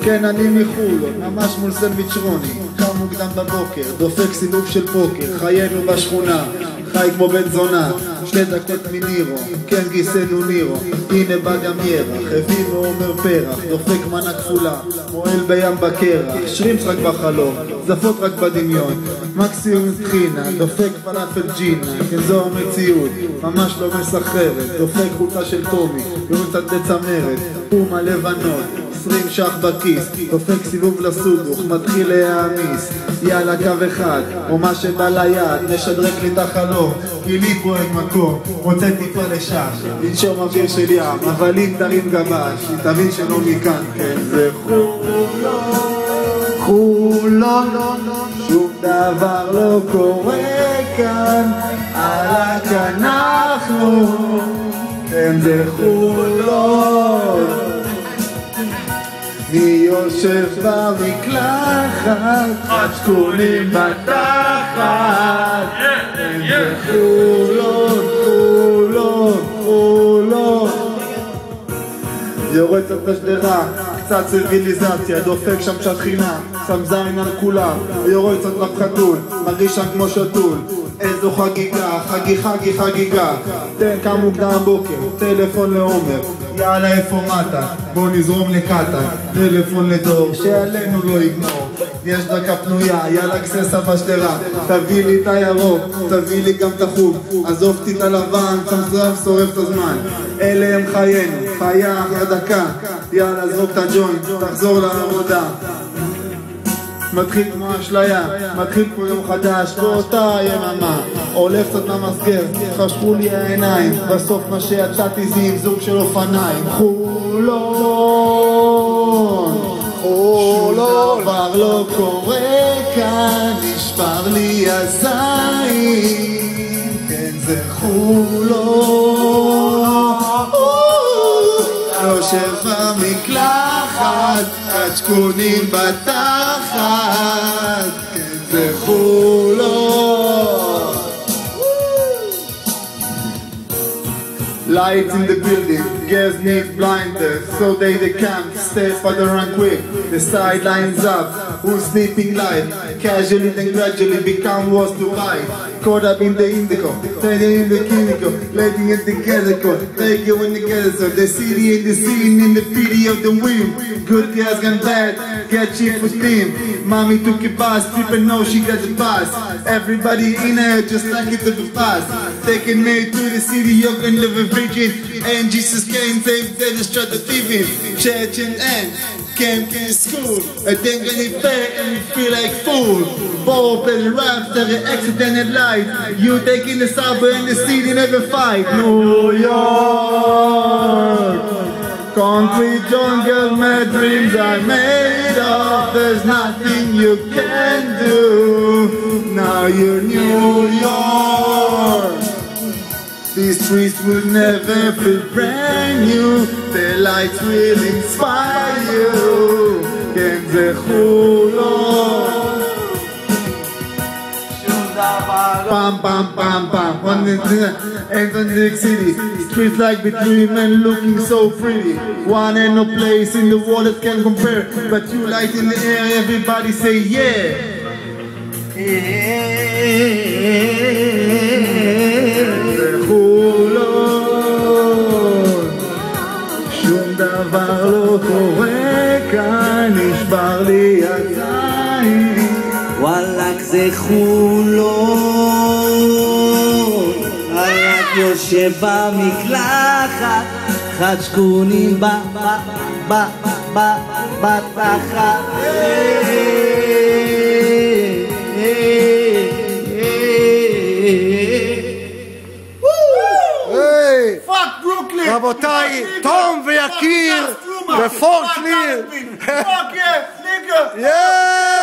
כן, אני מחולון, ממש מול סנדוויץ' רוני. קם מוקדם בבוקר, דופק סיבוב של פוקר. חיינו בשכונה, חי כמו בן זונה. 2 דקות מנירו, כן גיסנו נירו. הנה בא גם ירח, הביא ועומר פרח. דופק מנה כפולה, מועל בים בקרח. שרימפס רק בחלום, זפות רק בדמיון. מקסימום טחינה, דופק פלאפל ג'ינה. כן זו המציאות, ממש לא מסחררת. דופק חולצה של טומי, קצת בצמרת. פומה לבנות, 20 שח בכיס. דופק סיבוב לסודוך, מתחיל להעמיס. יאללה קו אחד, או מה שבא ליד. נשדרק לי את החלום, כי לי פה אין מקום. רוצה טיפה לשם, לנשום אוויר של ים. אבל אם תרים גבש, תבין שלא מכאן. כן זה חולון, שום דבר לא קורה כאן, רק אנחנו. כן זה חולון, מי יושב במקלחת, חשקונים בתחת. כן זה חולון, חולון, חולון. יורד את השדרה, קצת ציוויליזציה, דופק שם שטחינה, שם זין על כולם. יורד קצת לפחתול, מרגיש שם כמו שתול. איזו חגיגה, חגיגה. תן קם מוקדם בוקר, טלפון לעומר. יאללה איפה מטה, בוא נזרום לקטה. טלפון לדור, שעלינו לא יגמור. יש דקה פנויה, יאללה גססה בשדרה. תביא לי את הירוק, תביא לי גם את החוג. עזוב אותי את הלבן, צמצם שורף את הזמן. אלה הם חיינו, חיה אחרי דקה. יאללה זרוק את הג'וינט, תחזור לעבודה. מתחיל כמו אשליה, מתחיל פה יום חדש באותה יממה. עולה קצת מהמסגר, חשכו לי העיניים. בסוף מה שיצאתי זה עם זוג של אופניים. חולון, שום דבר לא קורה כאן, נשבר לי הזין. כן זה חולון, יושב במקלחת, חשקונים בתחת. כן זה חולון. Lights in the building, girls need blinders, so they can't stay further and quick. The sidelines up, who's sleeping light, casually then gradually become what's to buy. Caught up in the indigo, taking in the chemical, letting it together, take you in together. The city and the scene in the pity of the wind. Good girls gone bad, get cheap for steam. Mommy took a bus, people know she got the bus. Everybody in her just like it to the past. Taking me to the city, you're gonna live a virgin. And Jesus came, they destroyed the thieving. Church and end, came to school. And then gonna pay and you feel like fool. Ball, pleasure, raps, every accidental life. You taking the subway and the city never fight. New York, concrete jungle, my dreams are made of. There's nothing you can do. Now you're New York. These streets will never feel brand new. The lights will inspire you. כן זה חולון. Pam pam pam pam. On the New York City, streets like between men looking so pretty. One and no place in the world that can compare. But you light in the air, everybody say yeah. חולון, שום דבר לא קורה כאן, נשבר לי הזין. וואלק זה חולון, רק יושב במקלחת, חשקונים בתחת. רבותיי, תום ויקיר ופורט ליר. Fuck yeah, nigga! Yeah!